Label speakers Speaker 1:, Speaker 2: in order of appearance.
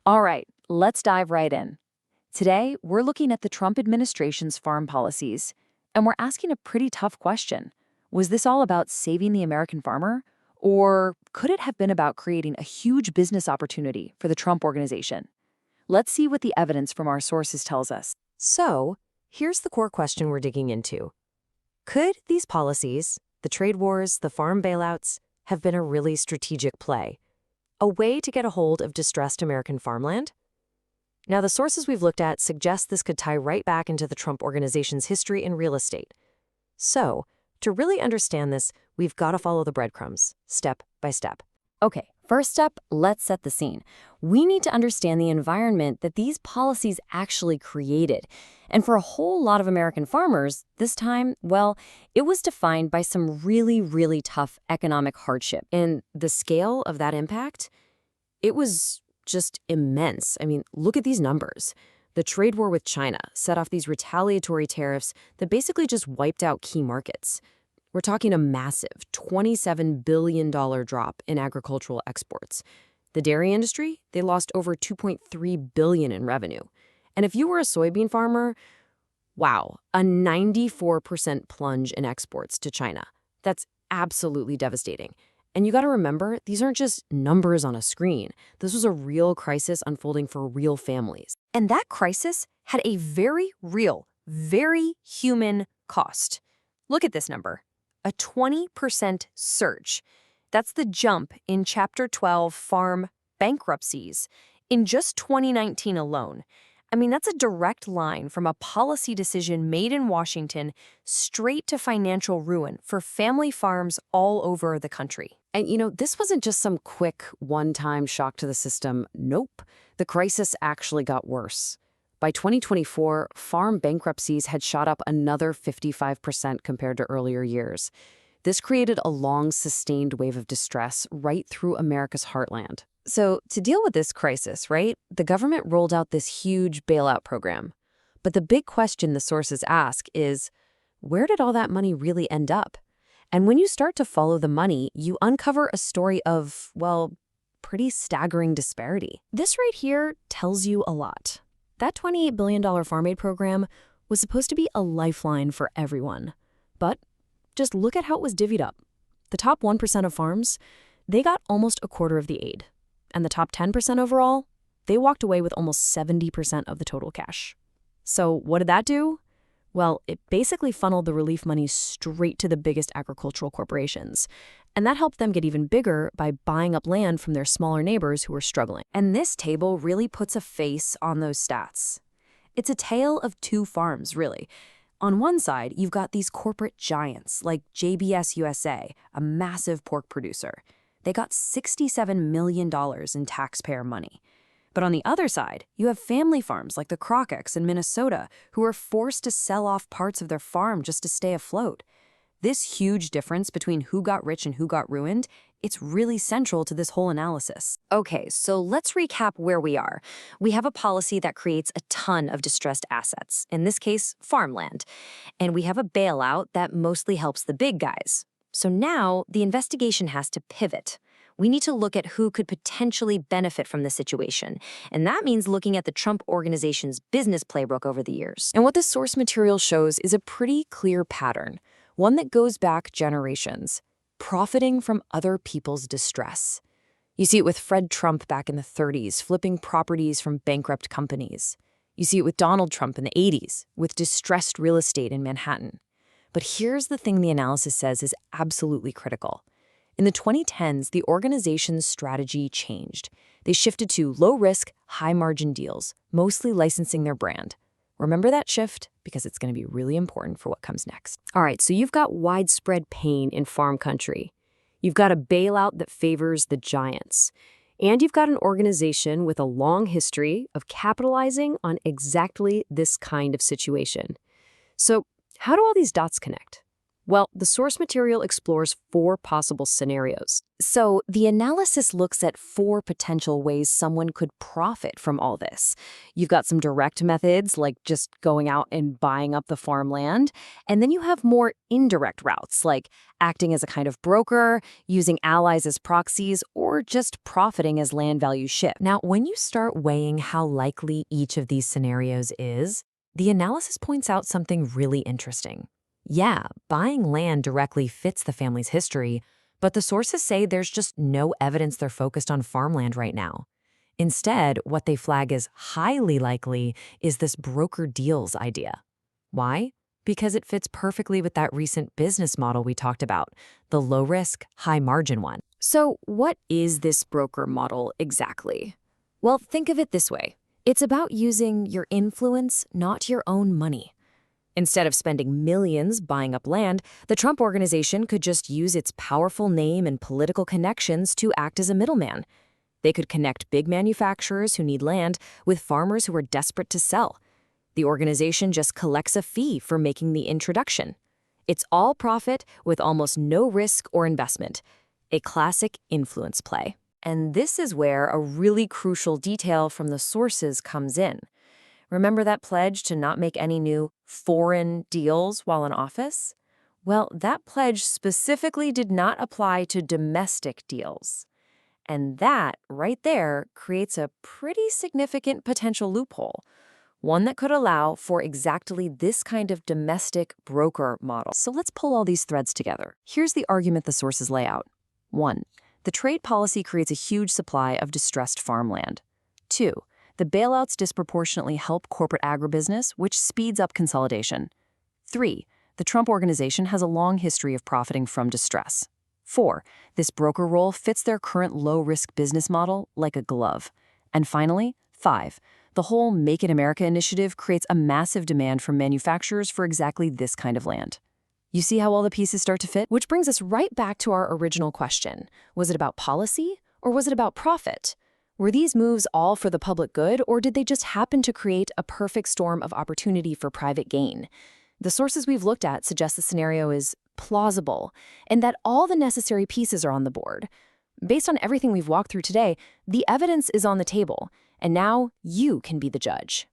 Speaker 1: All right, let's dive right in. Today, we're looking at the Trump administration's farm policies, and we're asking a pretty tough question. Was this all about saving the American farmer? Or could it have been about creating a huge business opportunity for the Trump organization? Let's see what the evidence from our sources tells us.
Speaker 2: So, here's the core question we're digging into. Could these policies, the trade wars, the farm bailouts, have been a really strategic play? A way to get a hold of distressed American farmland? Now, the sources we've looked at suggest this could tie right back into the Trump organization's history in real estate. So, to really understand this, we've got to follow the breadcrumbs, step by step.
Speaker 1: Okay, first up, let's set the scene. We need to understand the environment that these policies actually created. And for a whole lot of American farmers, this time, well, it was defined by some really, really tough economic hardship. And the scale of that impact, it was just immense. I mean, look at these numbers. The trade war with China set off these retaliatory tariffs that basically just wiped out key markets. We're talking a massive $27 billion drop in agricultural exports. The dairy industry, they lost over $2.3 billion in revenue. And if you were a soybean farmer, wow, a 94% plunge in exports to China. That's absolutely devastating. And you got to remember, these aren't just numbers on a screen. This was a real crisis unfolding for real families. And that crisis had a very real, very human cost. Look at this number. A 20% surge. That's the jump in Chapter 12 farm bankruptcies in just 2019 alone. I mean, that's a direct line from a policy decision made in Washington straight to financial ruin for family farms all over the country.
Speaker 2: And this wasn't just some quick one-time shock to the system. Nope. The crisis actually got worse. By 2024, farm bankruptcies had shot up another 55% compared to earlier years. This created a long, sustained wave of distress right through America's heartland. So, to deal with this crisis, right, the government rolled out this huge bailout program. But the big question the sources ask is, where did all that money really end up? And when you start to follow the money, you uncover a story of, well, pretty staggering disparity.
Speaker 3: This right here tells you a lot. That $28 billion farm aid program was supposed to be a lifeline for everyone. But just look at how it was divvied up. The top 1% of farms, they got almost a quarter of the aid. And the top 10% overall, they walked away with almost 70% of the total cash. So what did that do? Well, it basically funneled the relief money straight to the biggest agricultural corporations. And that helped them get even bigger by buying up land from their smaller neighbors who were struggling.
Speaker 1: And this table really puts a face on those stats. It's a tale of two farms, really. On one side, you've got these corporate giants like JBS USA, a massive pork producer. They got $67 million in taxpayer money. But on the other side, you have family farms like the Crockett's in Minnesota who are forced to sell off parts of their farm just to stay afloat. This huge difference between who got rich and who got ruined, it's really central to this whole analysis. Okay, so let's recap where we are. We have a policy that creates a ton of distressed assets, in this case, farmland. And we have a bailout that mostly helps the big guys. So now the investigation has to pivot. We need to look at who could potentially benefit from the situation. And that means looking at the Trump organization's business playbook over the years.
Speaker 2: And what this source material shows is a pretty clear pattern, one that goes back generations, profiting from other people's distress. You see it with Fred Trump back in the 30s, flipping properties from bankrupt companies. You see it with Donald Trump in the 80s, with distressed real estate in Manhattan. But here's the thing the analysis says is absolutely critical. In the 2010s, the organization's strategy changed. They shifted to low-risk, high-margin deals, mostly licensing their brand. Remember that shift, because it's going to be really important for what comes next. All right, so you've got widespread pain in farm country. You've got a bailout that favors the giants. And you've got an organization with a long history of capitalizing on exactly this kind of situation. So how do all these dots connect?
Speaker 3: Well, the source material explores 4 possible scenarios.
Speaker 2: So the analysis looks at 4 potential ways someone could profit from all this. You've got some direct methods, like just going out and buying up the farmland. And then you have more indirect routes, like acting as a kind of broker, using allies as proxies, or just profiting as land values shift. Now, when you start weighing how likely each of these scenarios is, the analysis points out something really interesting. Yeah, buying land directly fits the family's history, but the sources say there's just no evidence they're focused on farmland right now. Instead, what they flag as highly likely is this broker deals idea. Why? Because it fits perfectly with that recent business model we talked about, the low-risk, high-margin one.
Speaker 1: So what is this broker model exactly? Well, think of it this way. It's about using your influence, not your own money. Instead of spending millions buying up land, the Trump organization could just use its powerful name and political connections to act as a middleman. They could connect big manufacturers who need land with farmers who are desperate to sell. The organization just collects a fee for making the introduction. It's all profit with almost no risk or investment. A classic influence play. And this is where a really crucial detail from the sources comes in. Remember that pledge to not make any new foreign deals while in office? Well, that pledge specifically did not apply to domestic deals. And that, right there, creates a pretty significant potential loophole, one that could allow for exactly this kind of domestic broker model. So let's pull all these threads together. Here's the argument the sources lay out. 1. The trade policy creates a huge supply of distressed farmland. 2. The bailouts disproportionately help corporate agribusiness, which speeds up consolidation. 3. The Trump organization has a long history of profiting from distress. 4. This broker role fits their current low-risk business model like a glove. And finally, 5. The whole Make in America initiative creates a massive demand from manufacturers for exactly this kind of land. You see how all the pieces start to fit?
Speaker 3: Which brings us right back to our original question. Was it about policy or was it about profit? Were these moves all for the public good, or did they just happen to create a perfect storm of opportunity for private gain? The sources we've looked at suggest the scenario is plausible and that all the necessary pieces are on the board. Based on everything we've walked through today, the evidence is on the table, and now you can be the judge.